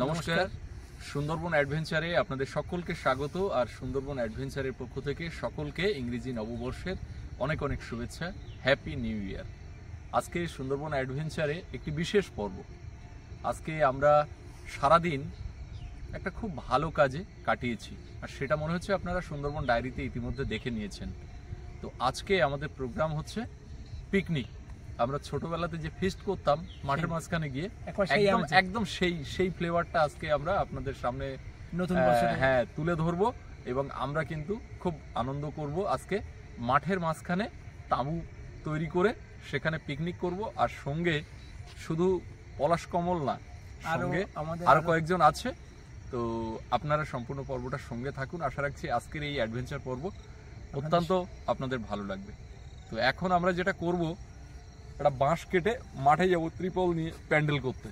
নমস্কার সুন্দরবন অ্যাডভেঞ্চারে আপনাদের সকলকে স্বাগত। আর সুন্দরবন অ্যাডভেঞ্চারের পক্ষ থেকে সকলকে ইংরেজি নববর্ষের অনেক অনেক শুভেচ্ছা। Happy new year. আজকে সুন্দরবন অ্যাডভেঞ্চারে একটি বিশেষ পর্ব। আজকে আমরা সারাদিন একটা খুব ভালো কাজে কাটিয়েছি, আর সেটা মনে হচ্ছে আপনারা সুন্দরবন ডায়েরিতে ইতিমধ্যে দেখে নিয়েছেন। তো আজকে আমাদের প্রোগ্রাম হচ্ছে পিকনিক। আমরা ছোটবেলাতে যে ফিস্ট করতাম মাঠের মাঝখানে গিয়ে, একদম সেই ফ্লেভারটা আজকে আমরা আপনাদের সামনে নতুন বছরে তুলে ধরবো। এবং আমরা কিন্তু খুব আনন্দ করব। আজকে মাঠের মাঝখানে তাঁবু তৈরি করে সেখানে পিকনিক করব। আর সঙ্গে শুধু পলাশ কমল না, সঙ্গে আরো কয়েকজন আছে। তো আপনারা সম্পূর্ণ পর্বটার সঙ্গে থাকুন। আশা রাখছি আজকের এই অ্যাডভেঞ্চার পর্ব অত্যন্ত আপনাদের ভালো লাগবে। তো এখন আমরা যেটা করব, একটা বাঁশ কেটে মাঠে যাবো ত্রিপল নিয়ে প্যান্ডেল করতে।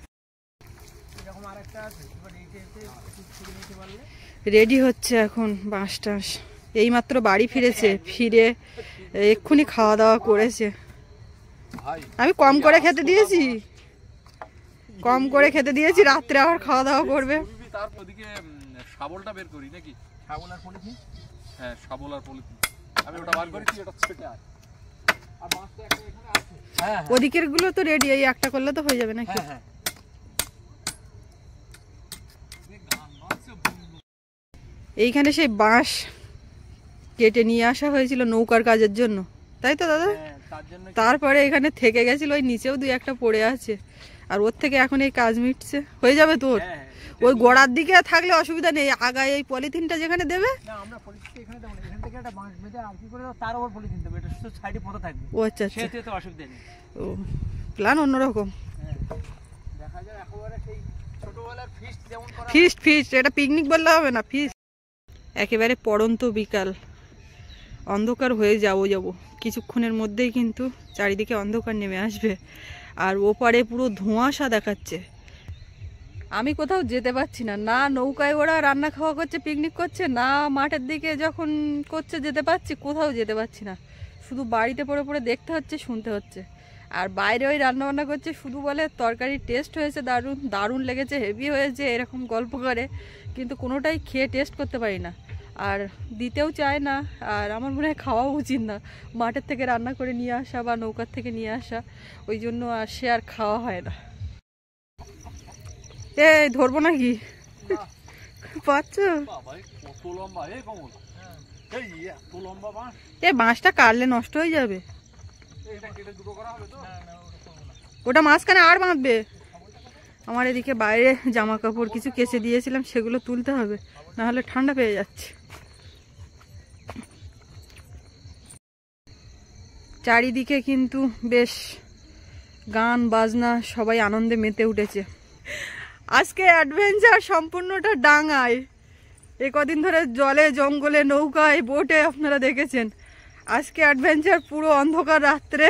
রেডি হচ্ছে এখন বাঁশ টাঁশ। এইমাত্র বাড়ি ফিরেছে, ফিরে এক্ষুনি খাওয়া দাওয়া করেছে। আমি কম করে খেতে দিয়েছি, রাত্রে আবার খাওয়া দাওয়া করবে। ওদিকে শাবলটা বের করি নাকি? শাবল আর পলিথিন? হ্যাঁ, শাবল আর পলিথিন আমি ওটা বার করেছি, ওটা ছেটে আর মাছটা একটা এখানে আছে। হ্যাঁ, ওদিকের গুলো তো রেডি, এই একটা করলে তো হয়ে যাবে নাকি? হ্যাঁ, এইখানে সেই বাঁশ কেটে নিয়ে আসা হয়েছিল নৌকার কাজের জন্য, তাই তো দাদা? তারপরে এখানে থেকে গেছিল, ওই নিচেও দুই একটা পড়ে আছে। আর ওর থেকে এখন এই কাজ মিটছে, হয়ে যাবে তোর। ওই গোড়ার দিকে থাকলে অসুবিধা নেই, আগায় এই পলিথিনটা যেখানে দেবে। ও আচ্ছা আচ্ছা, ও প্ল্যান অন্যরকম। ফিস্ট এটা পিকনিক বললে হবে না, ফিস্ট। একেবারে পড়ন্ত বিকাল, অন্ধকার হয়ে যাব কিছুক্ষণের মধ্যেই কিন্তু চারিদিকে অন্ধকার নেমে আসবে। আর ওপারে পুরো ধোঁয়াশা দেখাচ্ছে। আমি কোথাও যেতে পারছি না, না নৌকায় ওরা রান্না খাওয়া করছে, পিকনিক করছে, না মাঠের দিকে যখন করছে যেতে পারছি, কোথাও যেতে পারছি না। শুধু বাড়িতে পড়ে পড়ে দেখতে হচ্ছে, শুনতে হচ্ছে। আর বাইরে ওই রান্নাবান্না করছে, শুধু বলে তরকারির টেস্ট হয়েছে দারুণ, দারুণ লেগেছে, হেভি হয়েছে, এরকম গল্প করে, কিন্তু কোনোটাই খেয়ে টেস্ট করতে পারি না। আর দিতেও চায় না। আর আমার মনে হয় খাওয়াও উচিত না, মাঠের থেকে রান্না করে নিয়ে আসা বা নৌকার থেকে নিয়ে আসা, ওই জন্য আর সে আর খাওয়া হয় না। এই ধরবো নাকি? পাচ্ছ? এই বাঁশটা কাটলে নষ্ট হয়ে যাবে, ওটা মাঝখানে আর বাঁধবে। আমার এদিকে বাইরে জামা কাপড় কিছু কেচে দিয়েছিলাম, সেগুলো তুলতে হবে, না হলে ঠান্ডা পেয়ে যাচ্ছে। চারিদিকে কিন্তু বেশ গান বাজনা, সবাই আনন্দে মেতে উঠেছে। আজকে অ্যাডভেঞ্চার সম্পূর্ণটা ডাঙায়। কদিন ধরে জলে জঙ্গলে নৌকায় বোটে আপনারা দেখেছেন। আজকে অ্যাডভেঞ্চার পুরো অন্ধকার রাত্রে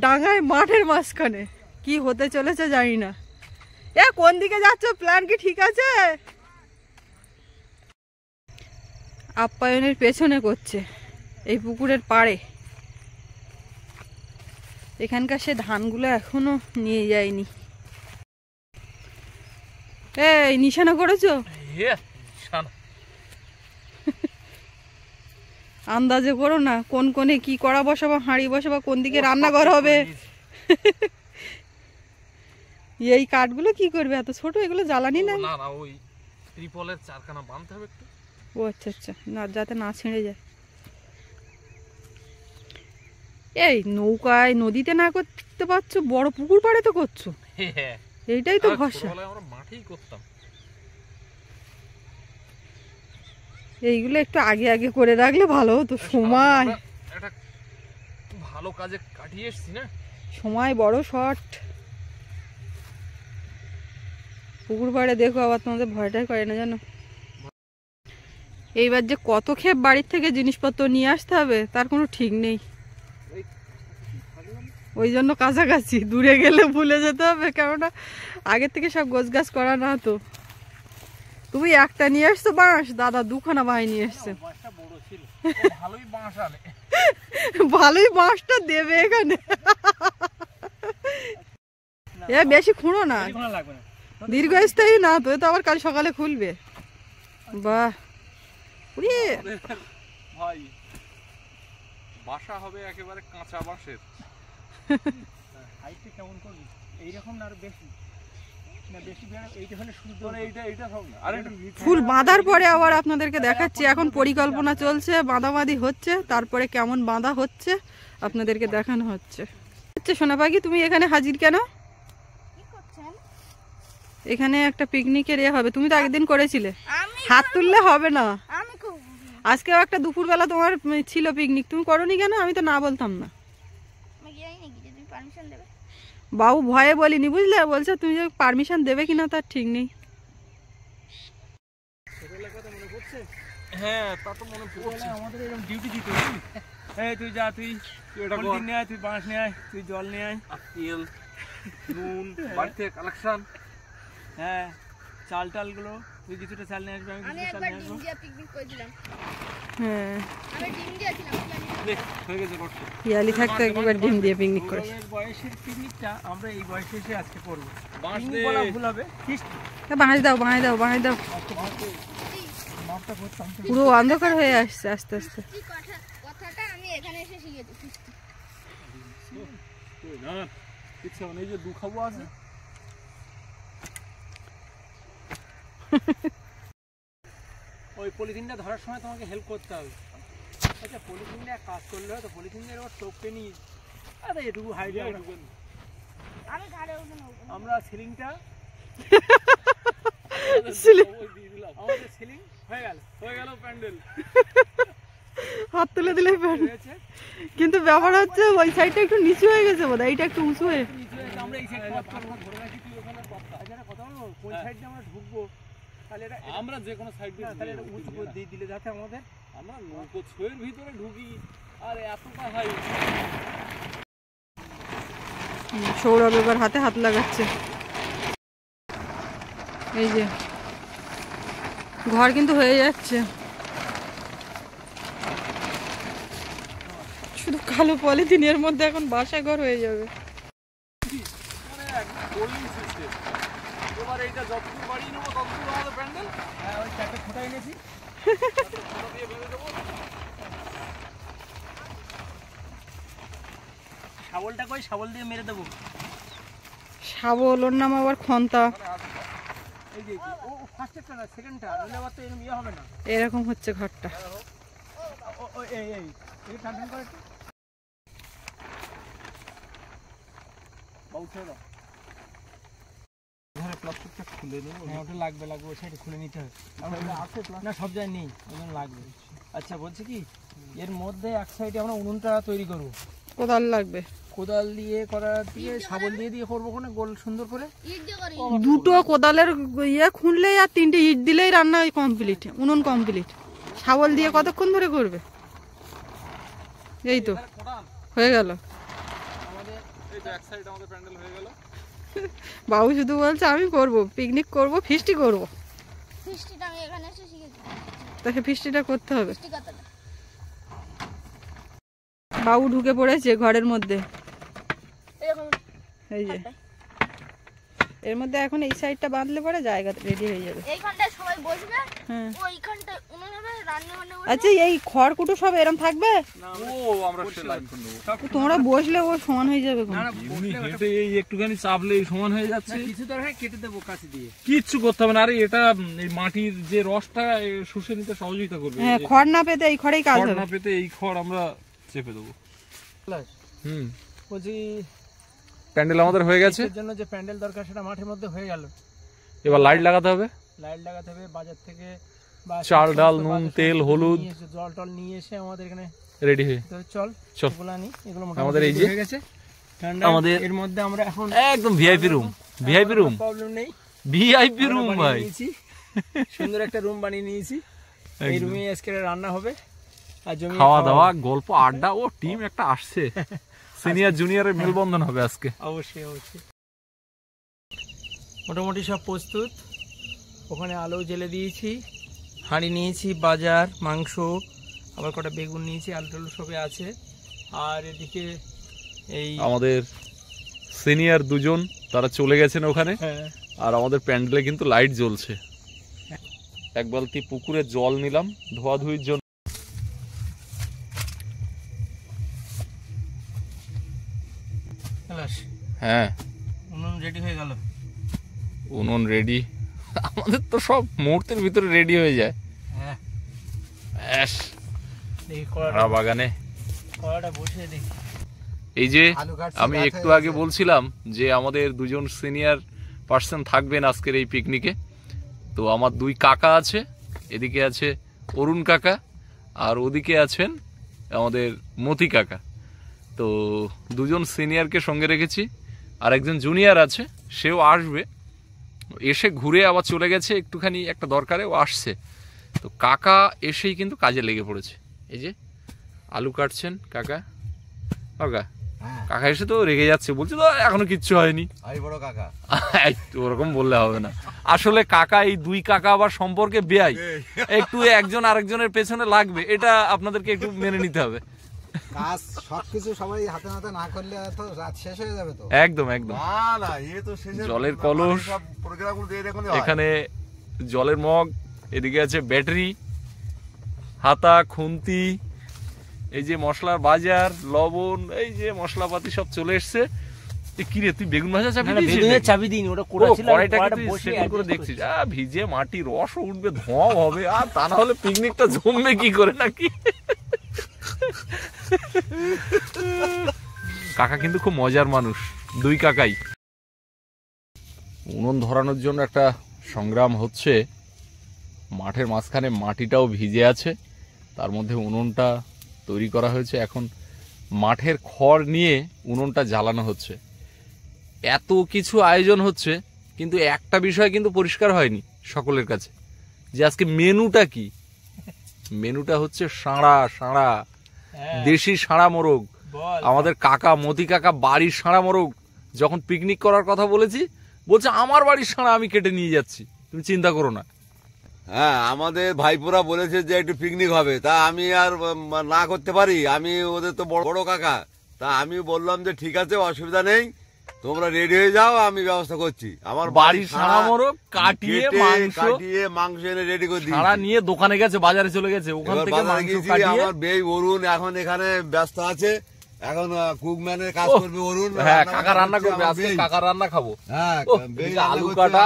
ডাঙায় মাঠের মাঝখানে। কি হতে চলেছে জানি না। কোন দিকে যাচ্ছ? প্ল্যান কি ঠিক আছে? আপ্যায়নের পেছনে করছে, এই পুকুরের পাড়ে। এখানকার সে ধানগুলো এখনো নিয়ে যায়নি। এই নিশানা করেছো? আন্দাজে করো না, কোন কোনে কি করা বসাবা, হাঁড়ি বসাবা, কোন দিকে রান্নাঘর হবে। এই কাঠগুলো কি করবে? এত ছোট, এগুলো জ্বালানি না? ওই ত্রিপলের চারখানা বাঁধতে হবে একটু। ও আচ্ছা আচ্ছা, না যাতে না ছিঁড়ে যায়। এই নৌকায় নদীতে না করতে পারছো, বড় পুকুর পাড়ে তো করছো। এইটাই তো ভরসা। আমরা মাঠেই করতাম। এইগুলো একটু আগে আগে করে রাখলে ভালো হতো। সময় একটা ভালো কাজে কাটিয়ে এসেছি না, সময় বড় শর্ট। পুকুর পাড়ে দেখো, আবার তোমাদের ভয়টাই করে না জানো। এইবার যে কত ক্ষেপ বাড়ির থেকে জিনিসপত্র নিয়ে আসতে হবে তার কোনো ঠিক নেই। ওই জন্য কাছাকাছি, দূরে গেলে ভুলে যেতে হবে, কেননা আগের থেকে সব গোছগাছ করা না। তো তুমি একটা নিয়ে আসছো বাঁশ, দাদা দুখানা বাঁশ নিয়ে এসছে। ভালোই বাঁশটা দেবে এখানে। বেশি খুঁড়ো না, দীর্ঘস্থায়ী না তো, তো আবার কাল সকালে খুলবে। বাহ উড়ে ভাই বাসা হবে একেবারে কাঁচা বাঁশের। হাইটটা কেমন করবি? এইরকম না আরো বেশি? না বেশি এইটা হলে শুরু মানে এইটা হবে না। আরে ফুল বাঁধার পরে আবার আপনাদেরকে দেখাচ্ছি। এখন পরিকল্পনা চলছে, বাঁধাবাঁধি হচ্ছে, তারপরে কেমন বাঁধা হচ্ছে আপনাদেরকে দেখানো হচ্ছে। আচ্ছা সোনা পাখি, তুমি এখানে হাজির কেন? এখানে একটা পিকনিকের হবে, তুমি তো আগের দিন করেছিলে। হাত তুললে হবে না, আজকেও একটা দুপুরবেলা তোমার ছিল পিকনিক, তুমি করোনি কেন? আমি তো না বলতাম না। বাবু ভয়ে বলিনি বুঝলে, বলছে তুমি যে পারমিশন দেবে কিনা তার ঠিক নেই। হ্যাঁ তা তো মনে পড়ছে, আমাদের এরকম ডিউটি দিতে হবে। এই তুই যা, তুই পলিথিন নিয়ে আয়, তুই বাঁশ নিয়ে আয়, তুই জল নিয়ে আয়, তেল নুন বাড়ি থেকে কালেকশন। হ্যাঁ চাল টালগুলো, তুই কিছুটা চাল নিয়ে আসবি, আমি কিছুটা চাল নিয়ে আসবো। হ্যাঁ হয়ে গেছে করতে। পিয়ালি থাকতে একবার ডিম দিয়ে পিকনিক করে। বয়সের পিকনিকটা আমরা এই বয়সে এসে আজকে করবো। বাঁশ পিকনিক দে। বলা ভুল হবে, ফিস্ট। বাঁশ দাও, বাঁশ দাও, বাঁশ দাও। মাপটা করতাম তো। পুরো অন্ধকার হয়ে আসছে আস্তে আস্তে। কথাটা আমি এখানে এসে শিখেছি। না ইচ্ছা নেই যে দু খাবো আছে। ওই পলিথিনটা ধরার সময় তোমাকে হেল্প করতে হবে। আচ্ছা পলিথিনটা কাজ করলে হয় তো, পলিথিনের ওর টোপকে নিয়ে আরে এটুকু হাইটে আমি ঘাড়ে উঠে নেবো। আমরা সিলিংটা আমাদের সিলিং হয়ে গেল প্যান্ডেল হাত তুলে দিলে হয়েছে। কিন্তু ব্যাপার হচ্ছে ওই সাইডটা একটু নিচু হয়ে গেছে বোধ, এইটা একটু উঁচু হয়ে। আমরা এই সাইড ধরে রাখি, তুই ওখানে কথা বলবো কোন সাইড দিয়ে আমরা ঢুকবো, তাহলে এটা আমরা যে কোনো সাইড দিয়ে তাহলে এটা উঁচু করে দিয়ে দিলে যাতে আমাদের আমরা নৌকো ছয়ের ভিতরে ঢুকি। আর এতটা হাই সৌরভ এবার হাতে হাত লাগাচ্ছে। এই যে ঘর কিন্তু হয়ে যাচ্ছে, শুধু কালো পলিথিনের মধ্যে এখন বাসা ঘর হয়ে যাবে। মানে একদম গোল্ডিং সিস্টেম। এবার এইটা যতদূর বাড়িয়ে নেবো ততদূর আমাদের প্যান্ডেল। হ্যাঁ ওই চারটে খোঁটা এনেছি, খোলা দিয়ে বেঁধে দেবো। শাবলটা কই, শাবল দিয়ে মেরে দেবো। শাবল, ওর নাম আবার খন্তা। এই যে ও ফার্স্টেরটা না সেকেন্ডটা, নইলে আবার তো এরকম ইয়ে হবে না। এরকম হচ্ছে ঘরটা। এই টান টান করে একটু বাউ ছেড়ে দাও। এখানে প্লাস্টিকটা খুলে দেবো। হ্যাঁ ওটা লাগবে ওই সাইডে খুলে নিতে হবে। না সব জায়গায় নেই, ওই জন্য লাগবে। আচ্ছা বলছি কি, এর মধ্যে এক সাইডে আমরা উনুনটা তৈরি করবো। কোদাল লাগবে, কোদাল দিয়ে শাবল দিয়ে করবো ওখানে গোল সুন্দর করে। ইট দিয়ে করি। দুটো কোদালের ইয়ে খুনলেই আর তিনটে ইট দিলেই রান্না কমপ্লিট, উনুন কমপ্লিট। শাবল দিয়ে কতক্ষণ ধরে করবে? এই তো হয়ে গেল। আমাদের এই তো এক সাইড আমাদের প্যান্ডেল হয়ে গেল। বাবু শুধু বলছে আমি করব, পিকনিক করব, ফিস্টি করব। ফিস্টিটা আমি এখানে এসে শিখেছি। তাকে ফিস্টিটা করতে হবে। ফিস্টি কথাটা বাবু ঢুকে পড়েছে ঘরের মধ্যে। এরকম এই যে এর মধ্যে এখন এই সাইডটা বাঁধলে পরে জায়গা রেডি হয়ে যাবে। এইখানটায় সবাই বসবে, হ্যাঁ ওইখানটায় উনুন হবে, রান্না বান্না হবে। আচ্ছা এই খড়কুটো সব এরম থাকবে? ও আমরা সে লাইন করে নেবো। তোমরা বসলে ও সমান হয়ে যাবে। না না এমনি হেঁটে এই একটুখানি চাপলে সমান হয়ে যাচ্ছে। কিছু দরকার কেটে দেবো কাছে দিয়ে। কিচ্ছু করতে হবে না। আরে এটা এই মাটির যে রসটা শুষে নিতে সহযোগিতা করবে। হ্যাঁ খড় না পেতে এই খড়েই কাজ খড় হবে। না পেতে এই খড় আমরা চেপে দেবো। হুম বলছি প্যান্ডেল আমাদের হয়ে গেছে। এর জন্য যে প্যান্ডেল দরকার সেটা মাঠের মধ্যে হয়ে গেল। এবার লাইট লাগাতে হবে, লাইট লাগাতে হবে বাজার থেকে, বা চাল ডাল নুন তেল হলুদ জল টল নিয়ে এসে আমাদের এখানে রেডি হয়ে চল চল। এগুলো আনি। এগুলো আমাদের এই যে হয়ে গেছে আমাদের এর মধ্যে আমরা এখন একদম VIP room, VIP room, problem নেই। ভিআইপি রুম ভাই। সুন্দর একটা রুম বানিয়ে নিয়েছি। এই রুমে আজকে রান্না হবে আর জমি খাওয়া দাওয়া গল্প আড্ডা। ও টিম একটা আসছে, সিনিয়র জুনিয়রের মেলবন্ধন হবে আজকে। অবশ্যই অবশ্যই। মোটামুটি সব প্রস্তুত। ওখানে আলো জ্বেলে দিয়েছি, হাঁড়ি নিয়েছি, বাজার মাংস, আবার কটা বেগুন নিয়েছি, আলু টালু সবে আছে। আর এদিকে এই আমাদের সিনিয়র দুজন তারা চলে গেছেন ওখানে, হ্যাঁ আর আমাদের প্যান্ডেলে কিন্তু লাইট জ্বলছে। এক বালতি পুকুরে জল নিলাম ধোয়াধুয়ির জন্য। হ্যাঁ, উনুন রেডি হয়ে গেল। উনুন রেডি, আমাদের তো সব মুহূর্তের ভিতরে রেডি হয়ে যায়। হ্যাঁ, ব্যাস দেখি বাগানে কড়াটা বসিয়ে দেখি। এই যে আমি একটু আগে বলছিলাম যে আমাদের দুজন সিনিয়র পার্সন থাকবেন আজকের এই পিকনিকে। তো আমার দুই কাকা আছে, এদিকে আছে অরুণ কাকা আর ওদিকে আছেন আমাদের মতি কাকা। তো দুজন সিনিয়রকে সঙ্গে রেখেছি, আর একজন জুনিয়র আছে, সেও আসবে, এসে ঘুরে আবার চলে গেছে একটুখানি একটা দরকারে, ও আসছে। তো কাকা এসেই কিন্তু কাজে লেগে পড়েছে। এই যে আলু কাটছেন কাকা। কাকা কাকা এসে তো রেগে যাচ্ছে, বলছে তো এখনো কিচ্ছু হয়নি। বড় কাকা ওরকম বললে হবে না, আসলে কাকা এই দুই কাকা আবার সম্পর্কে বেয়াই, একটু একজন আরেকজনের পেছনে লাগবে, এটা আপনাদেরকে একটু মেনে নিতে হবে। কাজ সবকিছু সবাই হাতে হাতে না করলে তো রাত শেষ হয়ে যাবে তো। একদম একদম। না না, এ তো শেষে জলের কলস, সব প্রোগ্রামগুলো দিয়ে দেখুন, এখানে জলের মগ, এদিকে আছে ব্যাটারি, হাতা, খুন্তি, এই যে মশলার বাজার, লবণ, এই যে মশলাপাতি সব চলে এসছে। কি রে, তুই বেগুন ভাজা চাপি দিয়েছিস? বেগুনের চাবি দিইনি, ওটা কোড়া ছিল, কড়াইটাকে কড়াটা তুই বসিয়ে সেটিং করে adjust দেখছিস। করছি। ভিজে মাটি রস উঠবে, ধোঁয়া হবে, আর তা না হলে পিকনিকটা জমবে কি করে নাকি। কাকা কিন্তু খুব মজার মানুষ, দুই কাকাই। উনুন ধরানোর জন্য একটা সংগ্রাম হচ্ছে। মাঠের মাঝখানে মাটিটাও ভিজে আছে, তার মধ্যে উনুনটা তৈরি করা হয়েছে। এখন মাঠের খড় নিয়ে উনুনটা জ্বালানো হচ্ছে। এত কিছু আয়োজন হচ্ছে, কিন্তু একটা বিষয় কিন্তু পরিষ্কার হয়নি সকলের কাছে, যে আজকে মেনুটা কি। মেনুটা হচ্ছে সাঁড়া, সাঁড়া, দেশি সাঁড়া মোরগ। আমাদের কাকা মতি কাকা বাড়ির সাঁড়া মোরগ যখন পিকনিক করার কথা বলেছি, বলছে আমার বাড়ির সাঁড়া আমি কেটে নিয়ে যাচ্ছি, তুমি চিন্তা করো না। হ্যাঁ, আমাদের ভাইপোরা বলেছে যে একটু পিকনিক হবে, তা আমি আর না করতে পারি, আমি ওদের তো বড় কাকা, তা আমি বললাম যে ঠিক আছে, অসুবিধা নেই, তোমরা রেডি হয়ে যাও, আমি ব্যবস্থা করছি। আমার বাড়ির সাঁড়া মোরগ কাটিয়ে মাংস এনে রেডি করে দিই। সাঁড়া নিয়ে দোকানে গেছে, বাজারে চলে গেছে, ওখান থেকে মাংস কাটিয়ে। আমার বেই অরুণ এখন এখানে ব্যস্ত আছে, এখন কুকম্যানের কাজ করবে অরুণ। হ্যাঁ, কাকা রান্না করবে, আজকে কাকা রান্না খাবো। হ্যাঁ, আলু কাটা,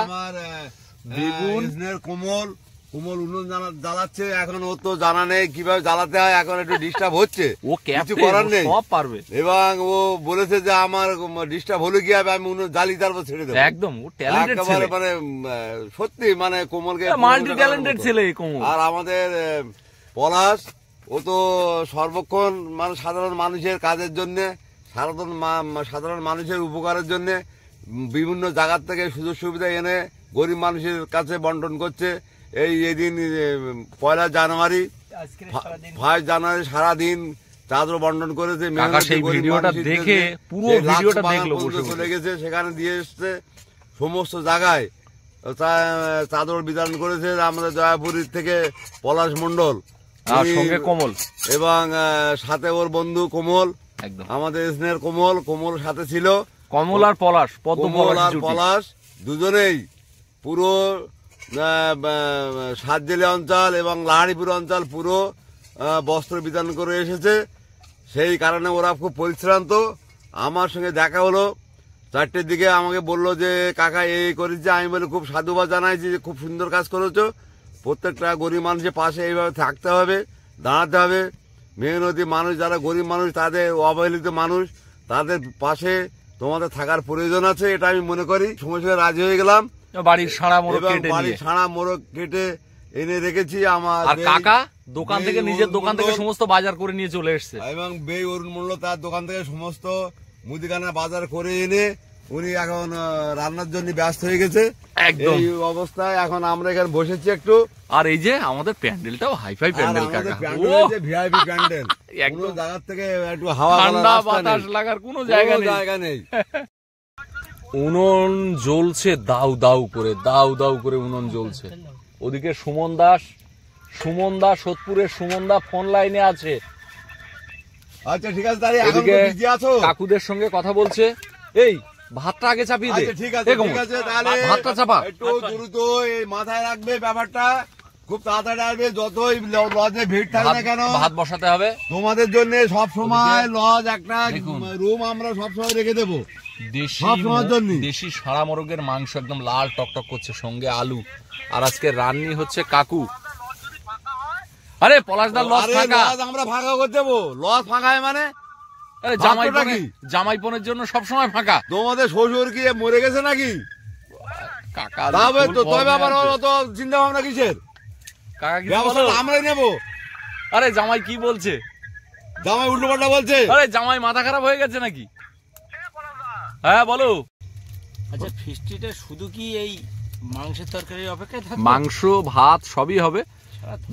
বেগুন, কোমল কোমল উনুন জ্বালাচ্ছে। এখন ও তো জানা নেই কিভাবে জ্বালাতে হয়, এখন একটু ডিস্টার্ব হচ্ছে, ও কিছু করার নেই, সব পারবে। এবং ও বলেছে যে আমার ডিস্টার্ব হলে কি হবে, আমি উনুন জ্বালিয়ে তারপর ছেড়ে দেবো। একদম, ও ট্যালেন্টেড ছেলে, মানে সত্যি, মানে কোমলকে মাল্টি ট্যালেন্টেড ছেলে কোমল। আর আমাদের পলাশ, ও তো সর্বক্ষণ মানে সাধারণ মানুষের কাজের জন্য, সাধারণ মানুষের উপকারের জন্য বিভিন্ন জায়গার থেকে সুযোগ সুবিধা এনে গরিব মানুষের কাছে বন্টন করছে। এই দিন 1 জানুয়ারি, 5 জানুয়ারি সারাদিন চাদর বন্টন করেছে। সেই ভিডিওটা দেখে পুরো ভিডিওটা দেখলো, চলে গেছে, সেখানে দিয়ে এসছে সমস্ত জায়গায় চাদর বিতরণ করেছে। আমাদের জয়াপুরীর থেকে পলাশ মন্ডল, সঙ্গে কোমল, এবং সাথে ওর বন্ধু কোমল, একদম আমাদের স্নেহের কোমল সাথে ছিল। কমল আর পলাশ, কোমল আর পলাশ দুজনেই পুরো সাতজেলি অঞ্চল এবং লাহাড়িপুর অঞ্চল পুরো বস্ত্র বিতরণ করে এসেছে। সেই কারণে ওরা খুব পরিশ্রান্ত। আমার সঙ্গে দেখা হলো 4টের দিকে, আমাকে বললো যে কাকা এই করেছে। আমি বলে খুব সাধুবাদ জানাইছি যে খুব সুন্দর কাজ করেছো। প্রত্যেকটা গরিব মানুষের পাশে এইভাবে থাকতে হবে, দাঁড়াতে হবে। মেহনতি মানুষ যারা গরিব মানুষ, তাদের অবহেলিত মানুষ, তাদের পাশে তোমাদের থাকার প্রয়োজন আছে, এটা আমি মনে করি। সময় রাজি হয়ে গেলাম। বাড়ির সাঁড়া মোরগ কেটে, বাড়ির সাঁড়া মোরগ কেটে এনে রেখেছি। আমার আর কাকা দোকান থেকে, নিজের দোকান থেকে সমস্ত বাজার করে নিয়ে চলে এসছে, এবং বেই অরুণ মূল্য তার দোকান থেকে সমস্ত মুদিখানা বাজার করে এনে উনি এখন রান্নার জন্য ব্যস্ত হয়ে গেছে। একদম এই অবস্থায় এখন আমরা এখানে বসেছি একটু। আর এই যে আমাদের প্যান্ডেলটাও হাইফাই প্যান্ডেল কাকা, ভিআইপি প্যান্ডেল, একদম জায়গা থেকে একটু হাওয়া ঠান্ডা বাতাস লাগার কোনো জায়গা নেই। উনুন জ্বলছে দাউ দাউ করে, দাউ দাউ করে উনুন জ্বলছে। ওদিকে সুমন দাস, সোদপুরের সুমন দা ফোন লাইনে আছে। আচ্ছা ঠিক আছে, তাহলে এখন এদিকে বিজি আছো? কাকুদের সঙ্গে কথা বলছে। এই ভাতটা আগে চাপিয়ে দে। আচ্ছা ঠিক আছে, এ কমল, ঠিক আছে, তাহলে ভাতটা চাপা। একটু দ্রুত এই মাথায় রাখবে ব্যাপারটা, খুব তাড়াতাড়ি আসবে, যতই লজে ভিড় থাকে না কেন ভাত বসাতে হবে। তোমাদের জন্য সব সময় লজ একটা দেখুন। রুম আমরা সব সময় রেখে দেবো। দেশি সব সময়ের জন্যই। দেশি সারা মোরগের মাংস একদম লাল টকটক করছে, সঙ্গে আলু। আর আজকে রান্নি হচ্ছে কাকু। আরে পলাশদার লজ আরে ফাঁকা। লজ আমরা ফাঁকা করে দেবো, লজ ফাঁকায় মানে আরে ভাতটা কি? জামাইপনের জন্য সব সময় ফাঁকা। তোমাদের শ্বশুর কি মরে গেছে নাকি? কাকা তবে তো ফুল তবে আবার ফর্মে আছে। অত চিন্তা ভাবনা কিসের? কাকা কি ব্যবস্থা বলো? আমরাই নেবো। আরে জামাই কি বলছে? জামাই উল্টো পাল্টা বলছে। আরে জামাই মাথা খারাপ হয়ে গেছে নাকি? হ্যাঁ বলো। আচ্ছা ফিস্টিটা শুধু কি এই মাংসের তরকারির অপেক্ষায় থাকবে? মাংস ভাত সবই হবে।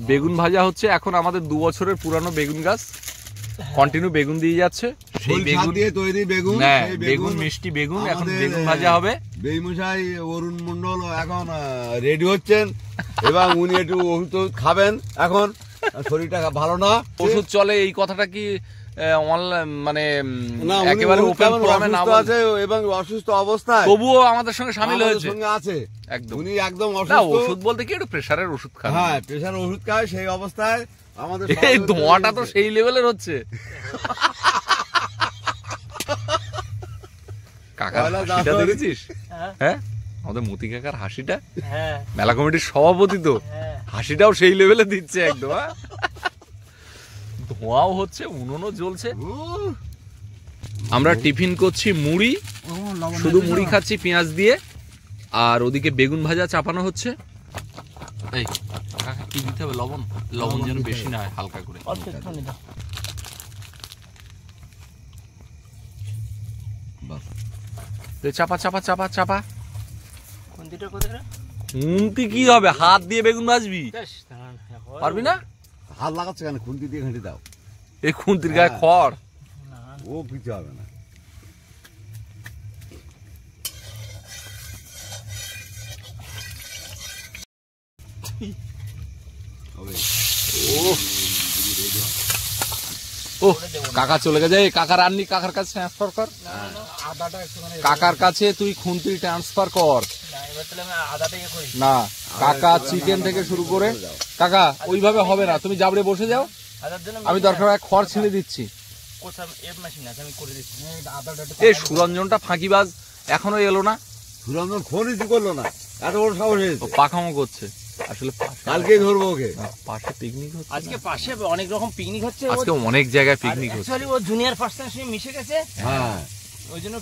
বেগুন ভাজা হচ্ছে, এখন আমাদের 2 বছরের পুরানো বেগুন গাছ, কন্টিনিউ বেগুন দিয়ে যাচ্ছে। সেই ফুল শাক বেগুন দিয়ে তৈরি বেগুন, হ্যাঁ, সেই বেগুন মিষ্টি বেগুন, এখন আমাদের, বেগুন ভাজা হবে। বেইমশাই অরুণ মন্ডল এখন রেডি হচ্ছেন এবং উনি একটু ওষুধ টষুধ খাবেন এখন, শরীরটা ভালো না। ওষুধ চলে এই কথাটা কি অনলাইন মানে না, উনি একেবারে ওষুধ ওপেন খাবেন, ফোরামে না অসুস্থ বলে। আছে এবং অসুস্থ অবস্থায় তবুও আমাদের সঙ্গে শামিল আমাদের হয়েছে সঙ্গে আছে। একদম। উনি একদম না অসুস্থ। ওষুধ বলতে কি একটু প্রেসারের ওষুধ খান। হ্যাঁ, প্রেশার ওষুধ খায়, সেই অবস্থায় আমাদের এই ধোঁয়াটা তো সেই লেভেলের হচ্ছে। কাকার পয়লা হাসিটা জানুয়ারি। দেখেছিস? হ্যাঁ, আমাদের মতি কাকার হাসিটা, হ্যাঁ মেলা কমিটির সভাপতি তো, হ্যাঁ হাসিটাও সেই লেভেলে দিচ্ছে একদম। হ্যাঁ? ধোঁয়াও হচ্ছে, উনুনও জ্বলছে। আমরা টিফিন করছি মুড়ি, শুধু মুড়ি খাচ্ছি পেঁয়াজ দিয়ে, আর ওদিকে বেগুন ভাজা চাপানো হচ্ছে। এই কাকা কি দিতে হবে? লবণ, লবণ যেন বেশি না হয়, হালকা করে। অল্প একটুখানি দাও। তো চাপা চাপা চাপা চাপা। খুন্তিটা কোথায় রে? খুন্তি কি হবে? হাত দিয়ে বেগুন ভাজবি? বেশ, দাঁড়ান, এখন। পারবি না? হাত লাগাচ্ছে কেন? খুন্তি দিয়ে ঘেঁটে দাও। এই খুন্তির গায়ে খড়। ও কিছু হবে না। হবে। ও কাকা চলে গেছে। এই কাকা রান্নি কাকার কাছে ট্রান্সফার কর। আদাটা একটুখানি কাকার কাছে তুই খুন্তি ট্রান্সফার কর। না, এবার তাহলে আমি আদাটা ইয়ে করি। না কাকা চিকেন থেকে শুরু করে, কাকা ওইভাবে হবে না, তুমি জাবড়ে বসে যাও, আদার জন্য আমি দরকার হয় খড় ছিঁড়ে দিচ্ছি। কোথাও এফ মেশিন আছে, আমি করে দিচ্ছি। আদাটা একটু এই সুরঞ্জনটা ফাঁকিবাজ, এখনো এলো না, সুরঞ্জন ফোন রিসিভ করলো না, এত বড় সাহস ও হয়েছে। পাখামো করছে। আসলে কালকেই ধরবো ওকে। পাশে পিকনিক হচ্ছে না? আজকে পাশে অনেক রকম পিকনিক হচ্ছে। আজকে অনেক জায়গায় পিকনিক হচ্ছে। অ্যাকচুয়ালি ও জুনিয়র পার্সনের সঙ্গে মিশে গেছে, হ্যাঁ, ওই জন্য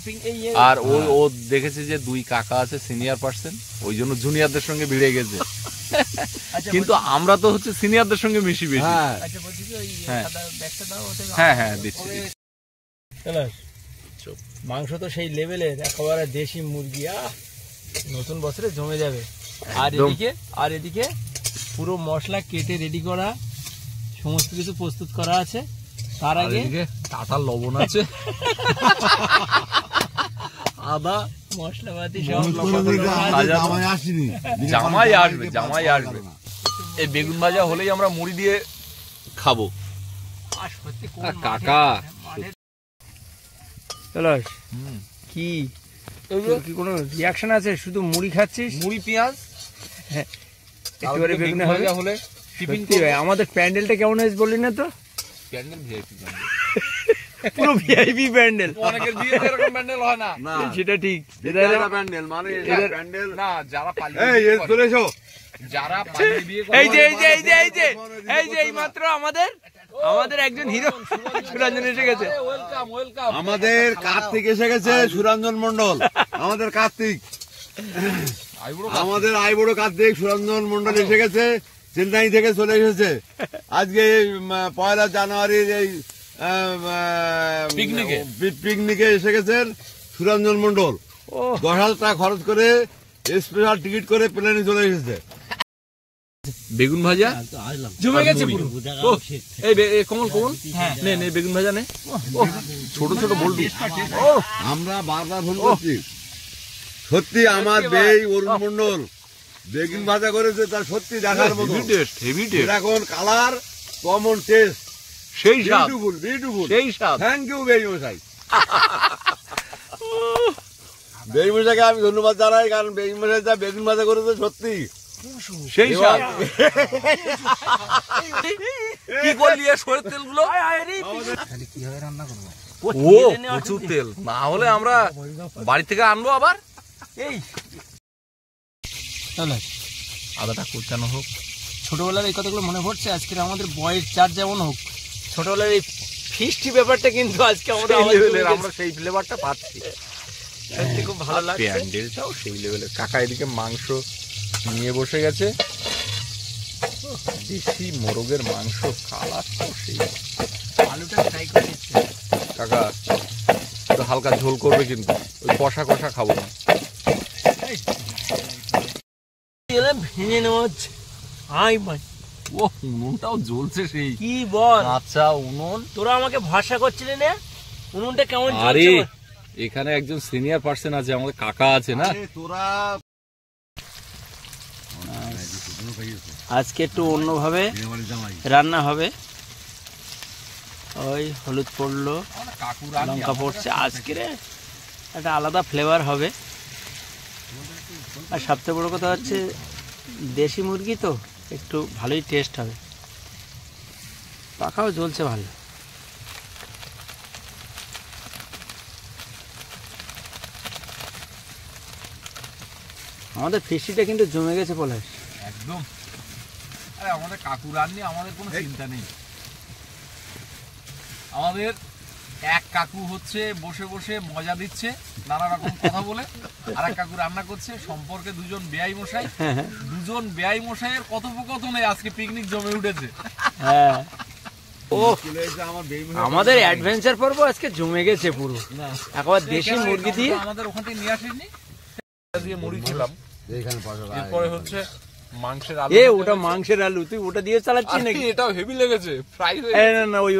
আর ও দেখেছে যে 2 কাকা আছে সিনিয়র পার্সন, ওই জন্য জুনিয়রদের সঙ্গে ভিড়ে গেছে। কিন্তু আমরা তো হচ্ছে সিনিয়রদের সঙ্গে মিশি বেশি। হ্যাঁ, আচ্ছা বলছি কি ওই হ্যাঁ। আদা ব্যাগটা দাও ওতে। হ্যাঁ হ্যাঁ দিচ্ছি। চলো, মাংস তো সেই লেভেলের, একেবারে দেশি মুরগি, নতুন বছরে জমে যাবে। একদম। আর এদিকে পুরো মশলা কেটে রেডি করা, সমস্ত কিছু প্রস্তুত করা আছে। তার আর আগে এদিকে টাটা লবণ আছে, আদা, মশলাপাতি জামাই আসেনি। জামাই আসবে, জামাই আসবে। এই বেগুন ভাজা হলেই আমরা মুড়ি দিয়ে খাবো। সত্যি আর কাকা হুম, কি তোর কি কোনো রিয়াকশন আছে? শুধু মুড়ি খাচ্ছিস? মুড়ি পেঁয়াজ একেবারে বেগুন হবে। ভাজা হলে টিফিন সত্যি ভাই, আমাদের প্যান্ডেলটা কেমন হয়েছে বললি না তো? প্যান্ডেল ভিআইপি প্যান্ডেল। পুরো ভিআইপি প্যান্ডেল। অনেকের বিয়েতে এরকম প্যান্ডেল হয় না। না, সেটা ঠিক। এটা একটা প্যান্ডেল, মানে এটা প্যান্ডেল। না যারা পালিয়ে এই বিয়ে করে, চলে এসো। যারা পালিয়ে বিয়ে করে, এই যে এই মাত্র আমাদের একজন হিরো সুরঞ্জন এসে গেছে। Welcome welcome. আমাদের কার্তিক এসে গেছে, সুরঞ্জন মন্ডল, আমাদের কার্তিক, আমাদের আইবড় কার্তিক সুরঞ্জন মন্ডল এসে গেছে, চেন্নাই থেকে চলে এসেছে আজকে পয়লা জানুয়ারির এই পিকনিকে এসে গেছেন সুরঞ্জন মন্ডল। 10,000 টাকা খরচ করে স্পেশাল টিকিট করে প্লেনে চলে এসেছে। বেগুন ভাজা জমে গেছে পুরো। ও, এই কমল নে নে বেগুন ভাজা নে। ও, ছোট ছোট বল্টু। ও আমরা বারবার ফোন করছি, সত্যি আমার বেই অরুণ মন্ডল বেগুন ভাজা করেছে, তার সত্যি দেখার মতো। হেভি টেস্ট, হেভি টেস্ট, এখন কালার কমন টেস্ট, সেই স্বাদ, বিউটিফুল বিউটিফুল। সেই স্বাদ। Thank you very much. বেগুনটাকে আমি ধন্যবাদ জানাই, কারণ বেগুন মশাই যা বেগুন ভাজা করেছে সত্যি সেই স্বাদ। কি করলি এ সরিষার তেলগুলো? তাহলে কিভাবে রান্না করবো? ও প্রচুর তেল, না হলে আমরা বাড়ি থেকে আনবো আবার। এই চলো আদাটা কুচানো হোক। ছোটবেলার এই কথাগুলো মনে পড়ছে। আজকের আমাদের বয়ের চার যেমন হোক, ছোটবেলার এই ফিস্টি ব্যাপারটা কিন্তু আজকে আমাদের আবার জমে গেছে। আমরা সেই ফ্লেভারটা পাচ্ছি। সত্যি খুব ভালো লাগছে। প্যান্ডেলটাও সেই লেভেলের। কাকা এদিকে মাংস নিয়ে বসে গেছে, দেশি মোরগের মাংস, কালারটাও সেই। আলুটা ফ্রাই করে দিচ্ছে কাকা একটু হালকা ঝোল করবে, কিন্তু ওই কষা কষা খাবো না। তেলে ভেঙে নেওয়া হচ্ছে। আই ভাই, ও উনুনটাও জ্বলছে সেই। কি বল, আচ্ছা উনুন। তোরা আমাকে ভরসা করছিলি না? উনুনটা কেমন আরে জ্বলছে? এখানে একজন সিনিয়র পার্সন আছে, আমাদের কাকা আছে না। তোরা আজকে একটু অন্যভাবে রান্না হবে। ওই হলুদ পড়লো, লঙ্কা পড়ছে, আজকের একটা আলাদা ফ্লেভার হবে। আর সবচেয়ে বড় কথা হচ্ছে দেশি মুরগি তো একটু ভালোই টেস্ট হবে। পাখাও জ্বলছে ভালো। আমাদের ফিশিটা কিন্তু জমে গেছে বলে। একদম। আরে আমাদের কাকু রান্নি, আমাদের কোনো চিন্তা নেই। আমাদের এক কাকু হচ্ছে বসে বসে মজা দিচ্ছে নানা রকম কথা বলে, আর এক কাকু রান্না করছে। সম্পর্কে দুজন বেয়াই মশাই, দুজন বেয়াই মশাইয়ের কথোপকথনে আজকে পিকনিক জমে উঠেছে। হ্যাঁ, ও আমার বেগুন আমাদের অ্যাডভেঞ্চার পর্ব আজকে জমে গেছে পুরো। একবার দেশি মুরগি দিয়ে আমাদের ওখান থেকে নিয়ে আসিনি, দিয়ে মুড়ি খেলাম। এইখানে পাশে এরপরে হচ্ছে মাংসের আলু। ওটা মাংসের আলু, তুই ওটা দিয়ে চালাচ্ছিস নাকি? এটাও হেভি লেগেছে, ফ্রাই হয়ে। না না, ওই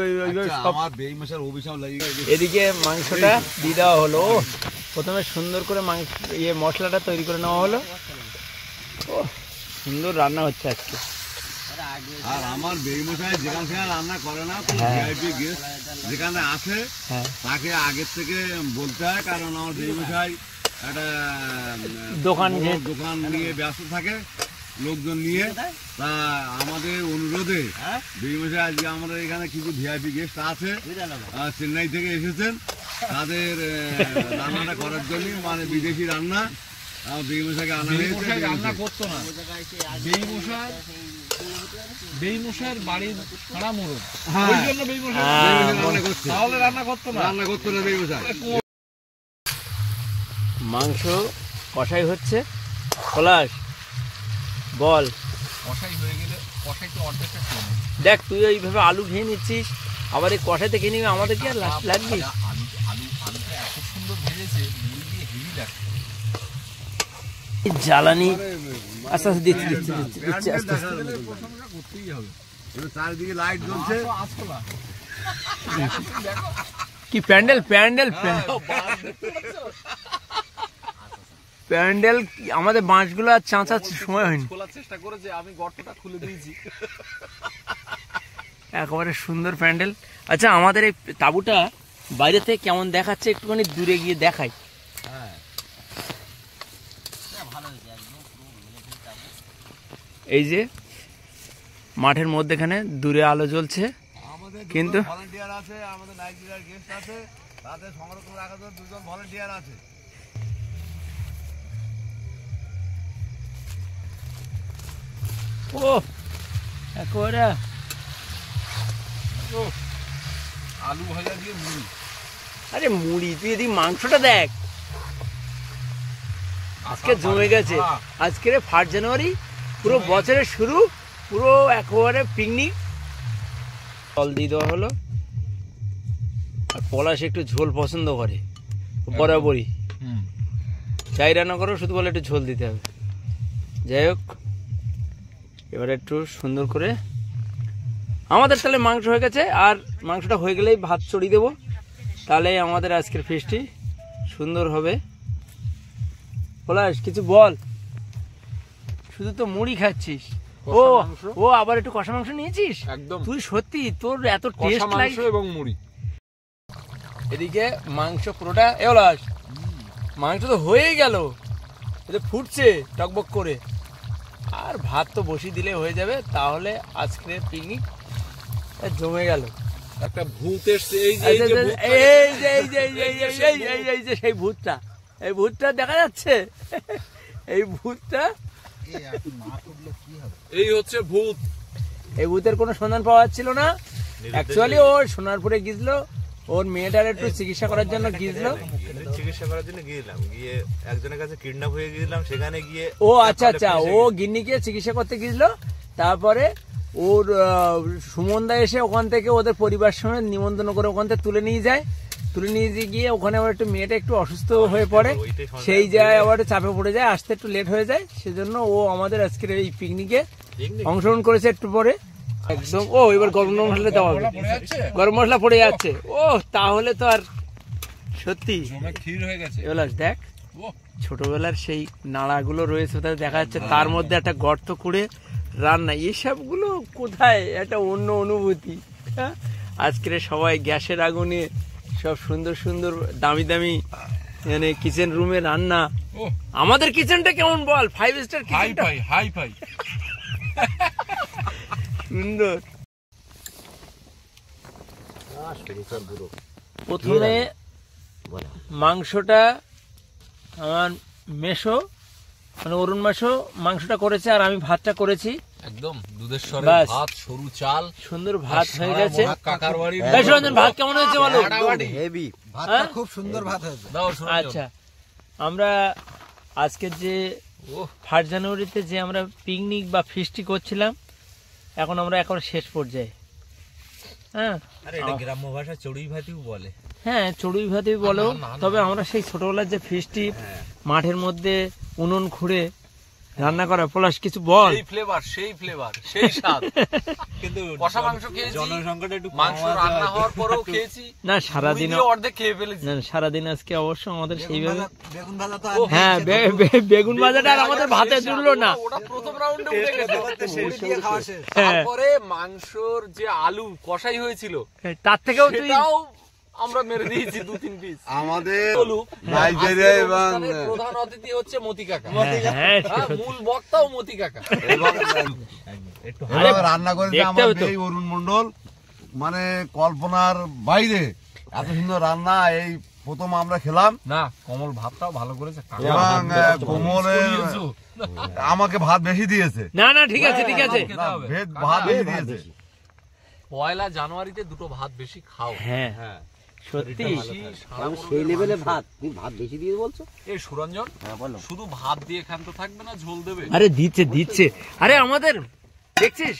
সব। আমার বেগুন মশার অভিশাপ লাগিয়ে গেছে। এদিকে মাংসটা দিয়ে দেওয়া হলো। প্রথমে সুন্দর করে মাংস মশলাটা তৈরি করে নেওয়া হলো। ও সুন্দর রান্না হচ্ছে আজকে। আর আমার বেগুন মশাই যেখানে সেখানে রান্না করে না, ভিআইপি গেস্ট যেখানে আসে হ্যাঁ, তাকে আগের থেকে বলতে হয়, কারণ আমার বেগুন মশাই একটা দোকান বড় দোকান নিয়ে ব্যস্ত থাকে, লোকজন নিয়ে। তা আমাদের অনুরোধে বেগুন মশাই আজকে আমাদের এখানে কিছু ভিআইপি গেস্ট আছে, চেন্নাই থেকে এসেছেন, তাদের রান্নাটা করার জন্য, মানে বিদেশি রান্না বেগুন মশাইকে আনা হয়েছে। রান্না করতো না, বেইমশাইয়ের বাড়ির ছাড়া মোড়ক, ওই জন্য বেইমশাই রান্না করছে, তাহলে রান্না করতো না। রান্না করতো না বেগুন মশাই। মাংস কষাই হচ্ছে। পলাশ বল, কষাই হয়ে গেলে, কষাই তো অর্ধেকটা খেয়ে নেবে। দেখ তুই এইভাবে আলু খেয়ে নিচ্ছিস, আবার এই কষাইতে খেয়ে নিবি, আমাদের কি আর লাগবে? আলুটা এত সুন্দর ভেজেছে, মুড়ি দিয়ে হেভি লাগছে। জ্বালানি আস্তে আস্তে দিচ্ছি আস্তে আস্তে। প্রশংসা করতেই হবে। চারিদিকে লাইট জ্বলছে। কি প্যান্ডেল প্যান্ডেল প্যান্ডেল! আমাদের বাঁশগুলো আর চাঁচার সময় হয়নি। খোলার চেষ্টা করেছে, আমি গর্তটা খুলে দিয়েছি। একেবারে সুন্দর প্যান্ডেল। আচ্ছা, আমাদের এই তাঁবুটা বাইরে থেকে কেমন দেখাচ্ছে একটুখানি দূরে গিয়ে দেখাই। এই যে মাঠের মধ্যেখানে দূরে আলো জ্বলছে, কিন্তু ভলান্টিয়ার আছে, আমাদের নাইজেরিয়ার গেস্ট আছে, তাদের সংরক্ষণ রাখার জন্য দুজন ভলান্টিয়ার আছে। ও একেবারে আলু ভাজা দিয়ে মুড়ি। আরে মুড়ি, তুই এদিকে মাংসটা দেখ, আজকে জমে গেছে। আজকের 1 জানুয়ারি, পুরো বছরের শুরু, পুরো একেবারে পিকনিক। জল দিয়ে দেওয়া হলো। আর পলাশ একটু ঝোল পছন্দ করে বরাবরই, যাই রান্না করো শুধু বলে একটু ঝোল দিতে হবে। যাই হোক, এবারে একটু সুন্দর করে আমাদের তাহলে মাংস হয়ে গেছে, আর মাংসটা হয়ে গেলেই ভাত চড়িয়ে দেবো, তাহলে আমাদের আজকের ফিস্টটি সুন্দর হবে। পলাশ কিছু বল, শুধু তো মুড়ি খাচ্ছিস। ও আবার একটু কষা মাংস নিয়েছিস? একদম। তুই সত্যি, তোর এত কষা টেস্ট মাংস লাগে। এবং মুড়ি। এদিকে মাংস পুরোটা, পলাশ মাংস তো হয়েই গেল, এটা ফুটছে টকবক করে, আর ভাত তো বসিয়ে দিলে হয়ে যাবে। তাহলে আজকের পিকনিক জমে গেল। একটা ভূত এসছে, এই যে এই যে সেই ভূতটা, এই ভূতটা দেখা যাচ্ছে, এই ভূতটা, এই হচ্ছে ভূত। এই ভূতের কোনো সন্ধান পাওয়া যাচ্ছিল না। অ্যাকচুয়ালি ও সোনারপুরে গিয়েছিল, ওর মেয়েটার একটু চিকিৎসা করার জন্য গিয়েছিল। চিকিৎসা করার জন্য গিয়েছিলাম, গিয়ে একজনের কাছে কিডন্যাপ হয়ে গিয়েছিলাম, সেখানে গিয়ে ও আচ্ছা আচ্ছা, ও গিন্নিকে চিকিৎসা করতে গিয়েছিল। তারপরে ওর সুমনদা এসে ওখান থেকে ওদের পরিবার সঙ্গে নিমন্ত্রণ করে ওখান থেকে তুলে নিয়ে যায়। তুলে নিয়ে গিয়ে ওখানে আবার একটু মেয়েটা একটু অসুস্থ হয়ে পড়ে, সেই জায়গায় আবার চাপে পড়ে যায়, আসতে একটু লেট হয়ে যায়। সেজন্য ও আমাদের আজকের এই পিকনিকে অংশগ্রহণ করেছে একটু পরে একদম। ও এবার গরম মশলা দেওয়া হবে, গরম মশলা পড়ে যাচ্ছে। ও তাহলে তো আর সত্যি ক্ষীর হয়ে গেছে। এবার দেখ ছোটবেলার সেই নাড়াগুলো রয়েছে ওদের দেখা যাচ্ছে, তার মধ্যে একটা গর্ত করে রান্না, এসবগুলো কোথায় একটা অন্য অনুভূতি। হ্যাঁ, আজকের সবাই গ্যাসের আগুনে সব সুন্দর সুন্দর দামি দামি মানে কিচেন রুমে রান্না। আমাদের কিচেনটা কেমন বল, 5 স্টার কিচেনটা, হাই ফাই সুন্দর। প্রথমে মাংসটা আমার মেশো মানে অরুণ মাসো মাংসটা করেছে, আর আমি ভাতটা করেছি। একদম দুধের সরে বাস। ভাত, সরু চাল, সুন্দর ভাত হয়ে গেছে। কাকার বাড়ির এই সুরঞ্জন, ভাত কেমন হয়েছে বলো? হেভি ভাতটা খুব সুন্দর ভাত হয়েছে। দাও সুরঞ্জন। আচ্ছা, আমরা আজকের যে 1 জানুয়ারিতে যে আমরা পিকনিক বা ফিস্টি করছিলাম, এখন আমরা এখন শেষ পর্যায়ে। হ্যাঁ, আরে এটা গ্রাম্য ভাষা চড়ুই ভাতিও বলে। হ্যাঁ চড়ুই ভাতি বলো, তবে আমরা সেই ছোটবেলার যে ফিস্টি মাঠের মধ্যে উনুন খুঁড়ে রান্না করা, পলাশ কিছু বল। সেই ফ্লেভার, সেই ফ্লেভার, সেই স্বাদ। কিন্তু কষা মাংস খেয়েছি, জনসংখ্যাটা একটু মাংস রান্না হওয়ার পরেও খেয়েছি, না সারাদিন, মুড়ি দিয়ে অর্ধেক খেয়ে ফেলেছি। না সারাদিন আজকে অবশ্য আমাদের সেইভাবে, বেগুন ভাজা তো হ্যাঁ বেগুন ভাজাটা আর আমাদের ভাতে জুড়লো না। ওটা প্রথম রাউন্ডে উঠে গেছে। মুড়ি দিয়ে খাওয়া শেষ। তারপরে মাংসর যে আলু কষাই হয়েছিল, তার থেকেও তুই সেটাও আমরা মেরে দিয়েছি 2-3 পিস। আমাদের বলু, নাইজেরিয়া এবং অনুষ্ঠানের প্রধান অতিথি হচ্ছে মতি কাকা। হ্যাঁ, হ্যাঁ, মূল বক্তাও মতি কাকা। এবং রান্না করেছে দেখতে আমার হবে তো। এই অরুণ মন্ডল, মানে কল্পনার বাইরে এত সুন্দর রান্না এই প্রথম আমরা খেলাম। না, কমল ভাতটাও ভালো করেছে। এবং কোমলের আমাকে ভাত বেশি দিয়েছে, না না ঠিক আছে ঠিক আছে। না, ভাত বেশি দিয়েছে। 1 জানুয়ারিতে 2টো ভাত বেশি খাও। হ্যাঁ সত্যি সেই লেভেলে ভাত। ভাত বেশি দিয়ে বলছো? এই সুরঞ্জন, শুধু ভাত দিয়ে ক্ষান্ত থাকবে না, ঝোল দেবে। আরে দিচ্ছে দিচ্ছে, আরে আমাদের দেখছিস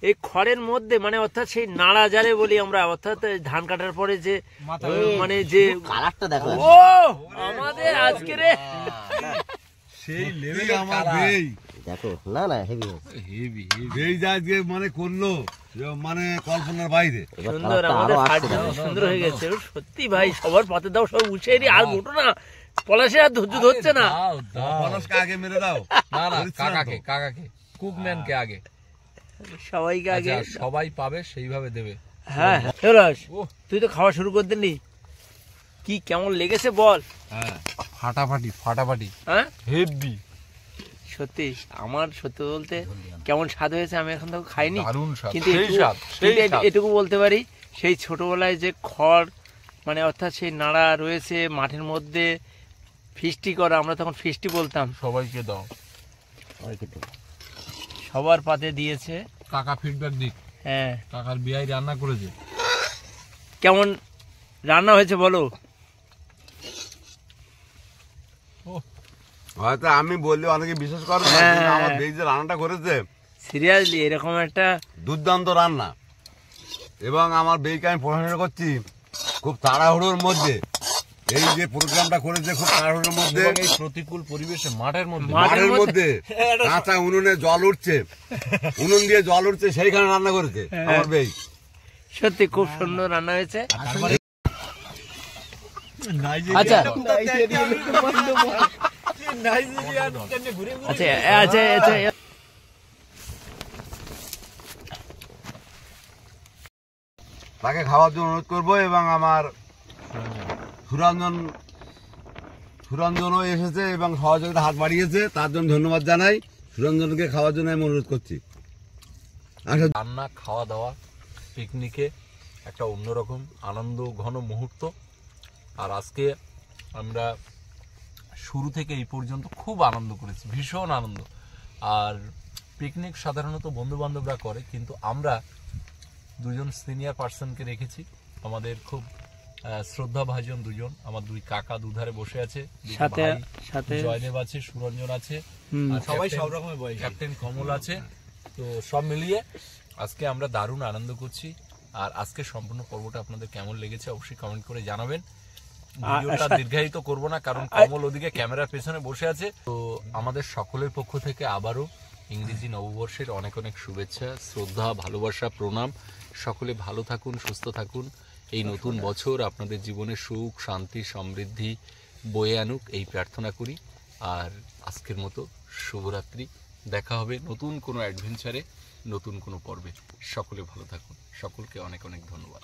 এই খড়ের মধ্যে মানে অর্থাৎ সেই নাড়া জারে বলি আমরা, অর্থাৎ ধান কাটার পরে যে মানে যে কালারটা দেখো, ও আমাদের আজকে রে সেই লেভেলে আমার বেই দেখো, না না হেভি হেভি বেই যা আজকে মানে করলো, মানে কল্পনার বাইরে। সুন্দর, আমাদের ফাটজানো সুন্দর হয়ে গেছে সত্যি ভাই। সবার পাতে দাও, সব উঠে আর ঘটো না, পলাশে আর ধৈর্য ধরছে না। দাও দাও, পলাশকে আগে মেরে দাও। না না, কাকাকে কুকম্যানকে আগে, সবাইকে আগে আচ্ছা, সবাই পাবে সেইভাবে দেবে। হ্যাঁ পলাশ, তুই তো খাওয়া শুরু করে দিলি, কি কেমন লেগেছে বল? হ্যাঁ, ফাটাফাটি হ্যাঁ হেভি, সত্যি আমার সত্যি বলতে কেমন স্বাদ হয়েছে আমি এখন তো খাইনি, দারুণ স্বাদ, কিন্তু সেই স্বাদ, সেই স্বাদ। এটুকু বলতে পারি, সেই ছোটবেলায় যে খড় মানে অর্থাৎ সেই নাড়া রয়েছে মাঠের মধ্যে ফিস্টি করা, আমরা তখন ফিস্টি বলতাম। সবাইকে দাও, সবার পাতে দিয়েছে। কাকা ফিডব্যাক দিক। হ্যাঁ, কাকার বিয়াই রান্না করেছে। কেমন রান্না হয়েছে বলো? হয়তো আমি বললে অনেকে বিশ্বাস করবে না, হ্যাঁ। কিন্তু আমার বেই যে রান্নাটা করেছে সিরিয়াসলি এরকম একটা দুর্দান্ত রান্না। এবং আমার বেইকে আমি প্রশংসা করছি, খুব তাড়াহুড়োর মধ্যে এই যে প্রোগ্রামটা করেছে, খুব তাড়াহুড়োর মধ্যে, এবং এই প্রতিকূল পরিবেশে মাঠের মধ্যে মাঠের মধ্যে কাঁচা উনুনে জল উঠছে, উনুন দিয়ে জল উঠছে, সেইখানে রান্না করেছে আমার বেই। সত্যি খুব সুন্দর রান্না হয়েছে। আচ্ছা আচ্ছা আচ্ছা আচ্ছা, তাকে খাওয়ার জন্য অনুরোধ করবো। এবং আমার সুরঞ্জনও এসেছে এবং সহযোগিতা হাত বাড়িয়েছে, তার জন্য ধন্যবাদ জানাই। সুরঞ্জনকে খাওয়ার জন্য আমি অনুরোধ করছি। আচ্ছা, রান্না, খাওয়া দাওয়া, পিকনিকে একটা অন্যরকম আনন্দ ঘন মুহূর্ত। আর আজকে আমরা শুরু থেকে এই পর্যন্ত খুব আনন্দ করেছি, ভীষণ আনন্দ। আর পিকনিক সাধারণত বন্ধু বান্ধবরা করে, কিন্তু আমরা দুজন সিনিয়র পার্সনকে রেখেছি, আমাদের খুব শ্রদ্ধাভাজন দুজন, আমার দুই কাকা দুধারে বসে আছে, দুটো সাথে ভাই, সাথে জয়দেব আছে, সুরঞ্জন আছে, আর সবাই ক্যাপ্টেন- সব রকমের বয়স। ক্যাপ্টেন কমল আছে। তো সব মিলিয়ে আজকে আমরা দারুণ আনন্দ করছি। আর আজকে সম্পূর্ণ পর্বটা আপনাদের কেমন লেগেছে অবশ্যই কমেন্ট করে জানাবেন। ভিডিওটা দীর্ঘায়িত করব না, কারণ কমল ওদিকে ক্যামেরার পেছনে বসে আছে। তো আমাদের সকলের পক্ষ থেকে আবারও ইংরেজি নববর্ষের অনেক অনেক শুভেচ্ছা, শ্রদ্ধা, ভালোবাসা, প্রণাম। সকলে ভালো থাকুন, সুস্থ থাকুন। এই নতুন বছর আপনাদের জীবনে সুখ, শান্তি, সমৃদ্ধি বয়ে আনুক, এই প্রার্থনা করি। আর আজকের মতো শুভরাত্রি। দেখা হবে নতুন কোনো অ্যাডভেঞ্চারে, নতুন কোনো পর্বে। সকলে ভালো থাকুন। সকলকে অনেক অনেক ধন্যবাদ।